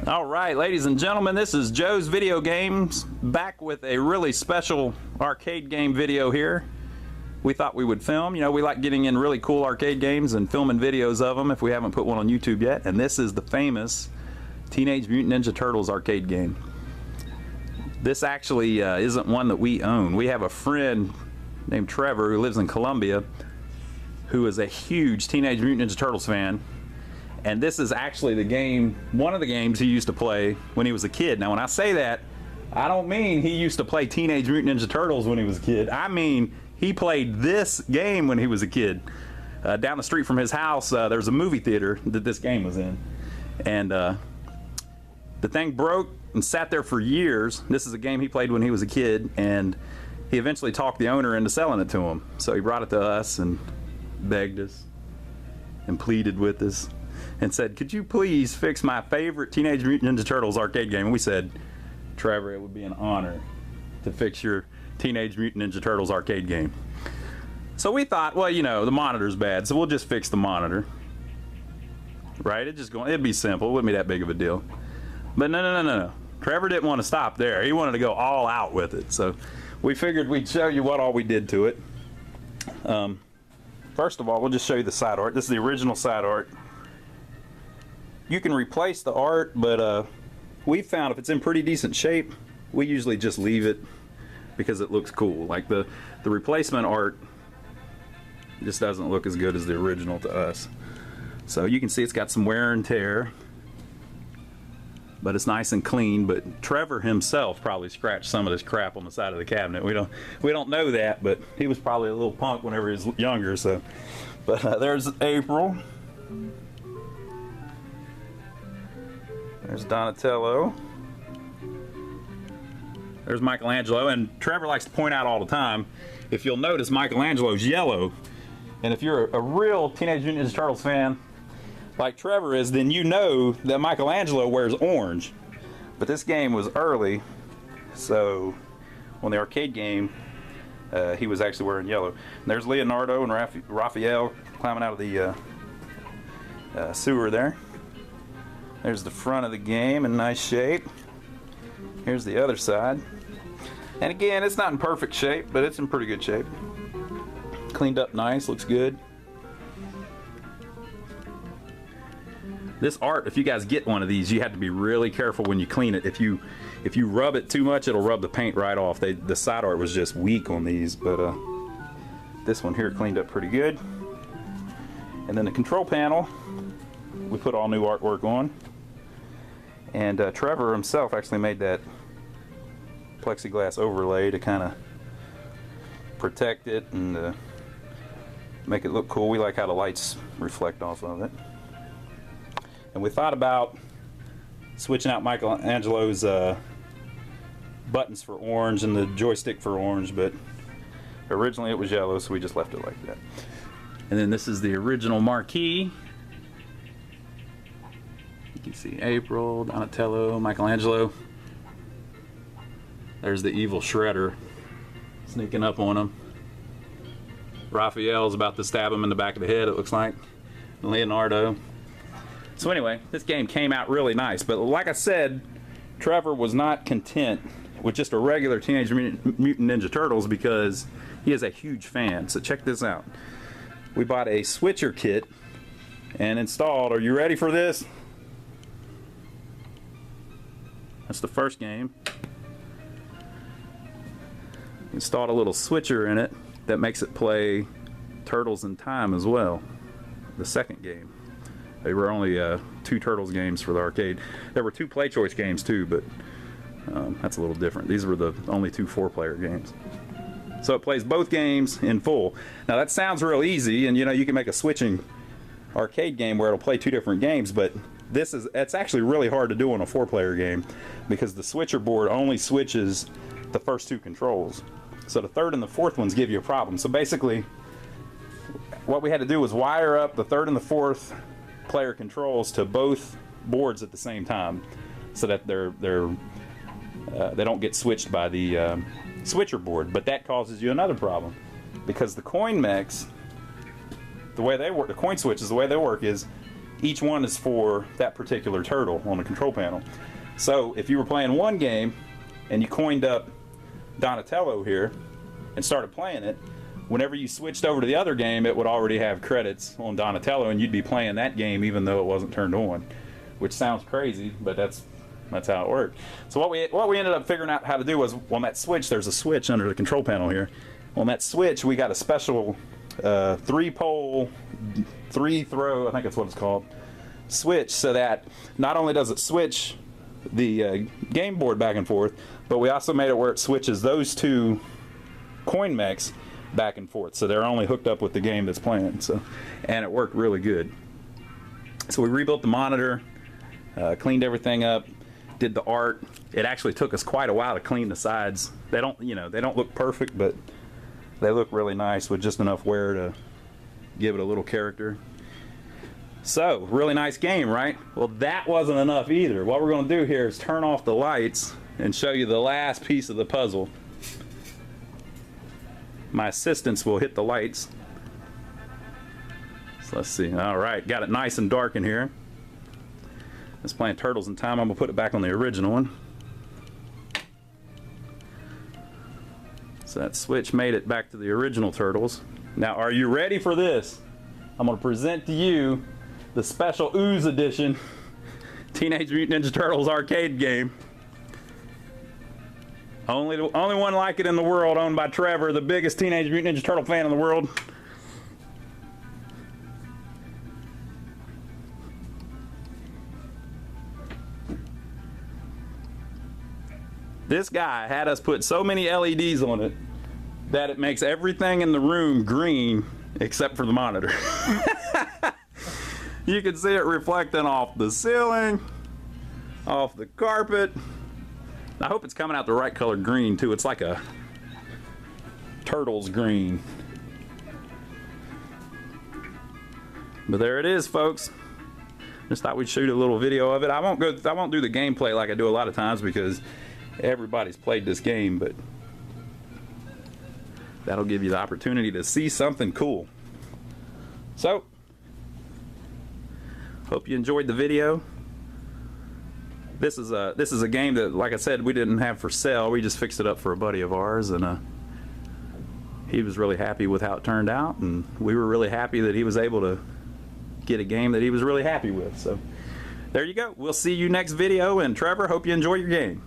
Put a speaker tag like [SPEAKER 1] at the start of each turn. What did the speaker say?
[SPEAKER 1] All right, ladies and gentlemen, this is Joe's Video Games, back with a really special arcade game video here. We thought we would film. You know, we like getting in really cool arcade games and filming videos of them if we haven't put one on YouTube yet. And this is the famous Teenage Mutant Ninja Turtles arcade game. This actually isn't one that we own. We have a friend named Trevor who lives in Colombia who is a huge Teenage Mutant Ninja Turtles fan. And this is actually the game, one of the games he used to play when he was a kid. Now when I say that, I don't mean he used to play Teenage Mutant Ninja Turtles when he was a kid. I mean he played this game when he was a kid. Down the street from his house, there's a movie theater that this game was in. And the thing broke and sat there for years. This is a game he played when he was a kid, and he eventually talked the owner into selling it to him. So he brought it to us and begged us and pleaded with us and said, could you please fix my favorite Teenage Mutant Ninja Turtles arcade game? And we said, Trevor, it would be an honor to fix your Teenage Mutant Ninja Turtles arcade game. So we thought, well, you know, the monitor's bad, so we'll just fix the monitor. Right? It'd be simple, it wouldn't be that big of a deal. But no. Trevor didn't want to stop there. He wanted to go all out with it. So we figured we'd show you what all we did to it. First of all, we'll just show you the side art. This is the original side art. You can replace the art, but we found if it's in pretty decent shape, we usually just leave it because it looks cool. Like the replacement art just doesn't look as good as the original to us. So you can see it's got some wear and tear, but it's nice and clean. But Trevor himself probably scratched some of this crap on the side of the cabinet. We don't know that, but he was probably a little punk whenever he was younger. So, but there's April. There's Donatello. There's Michelangelo, and Trevor likes to point out all the time, if you'll notice, Michelangelo's yellow. And if you're a real Teenage Mutant Ninja Turtles fan, like Trevor is, then you know that Michelangelo wears orange. But this game was early, so on the arcade game, he was actually wearing yellow. And there's Leonardo and Raphael climbing out of the sewer there. There's the front of the game in nice shape. Here's the other side. And again, it's not in perfect shape, but it's in pretty good shape. Cleaned up nice, looks good. This art, if you guys get one of these, you have to be really careful when you clean it. If you rub it too much, it'll rub the paint right off. The side art was just weak on these, but this one here cleaned up pretty good. And then the control panel, we put all new artwork on. And Trevor himself actually made that plexiglass overlay to kind of protect it and make it look cool. We like how the lights reflect off of it. And we thought about switching out Michelangelo's buttons for orange and the joystick for orange, but originally it was yellow, so we just left it like that. And then this is the original marquee. You can see April, Donatello, Michelangelo. There's the evil Shredder sneaking up on him. Raphael's about to stab him in the back of the head, it looks like. Leonardo. So anyway, this game came out really nice, but like I said, Trevor was not content with just a regular Teenage Mutant Ninja Turtles because he is a huge fan. So check this out. We bought a switcher kit and installed, are you ready for this? That's the first game. Installed a little switcher in it that makes it play Turtles in Time as well. The second game. They were only 2 Turtles games for the arcade. There were 2 Play Choice games too, but that's a little different. These were the only 2 4-player games. So it plays both games in full. Now that sounds real easy, and you know you can make a switching arcade game where it'll play 2 different games, but it's actually really hard to do on a 4-player game because the switcher board only switches the first 2 controls. So the third and the fourth ones give you a problem. So basically, what we had to do was wire up the third and the fourth player controls to both boards at the same time, so that they don't get switched by the switcher board. But that causes you another problem because the coin mechs, the way they work, the coin switches, the way they work is each one is for that particular turtle on the control panel. So if you were playing one game and you coined up Donatello here and started playing it, whenever you switched over to the other game, it would already have credits on Donatello, and you'd be playing that game even though it wasn't turned on, which sounds crazy, but that's how it worked. So what we ended up figuring out how to do was, on that switch, there's a switch under the control panel here. On that switch, we got a special 3-pole, 3-throw, I think that's what it's called, switch, so that not only does it switch the game board back and forth, but we also made it where it switches those two coin mechs back and forth, so they're only hooked up with the game that's playing. So, and it worked really good. So we rebuilt the monitor, cleaned everything up, did the art. It actually took us quite a while to clean the sides. They don't, they don't look perfect, but they look really nice with just enough wear to give it a little character. So, really nice game, right? Well, that wasn't enough either. What we're going to do here is turn off the lights and show you the last piece of the puzzle. My assistants will hit the lights. So let's see. All right, got it nice and dark in here. It's playing Turtles in Time. I'm going to put it back on the original one. So that switch made it back to the original Turtles. Now, are you ready for this? I'm going to present to you the special Ooze edition Teenage Mutant Ninja Turtles arcade game. Only one like it in the world, owned by Trevor, the biggest Teenage Mutant Ninja Turtle fan in the world. This guy had us put so many LEDs on it that it makes everything in the room green except for the monitor. You can see it reflecting off the ceiling, off the carpet. I hope it's coming out the right color green too. It's like a turtle's green. But there it is, folks. Just thought we'd shoot a little video of it. I won't do the gameplay like I do a lot of times because everybody's played this game, but that'll give you the opportunity to see something cool. So, hope you enjoyed the video. This is a game that, like I said, we didn't have for sale. We just fixed it up for a buddy of ours, and he was really happy with how it turned out, and we were really happy that he was able to get a game that he was really happy with. So there you go. We'll see you next video, and Trevor, hope you enjoy your game.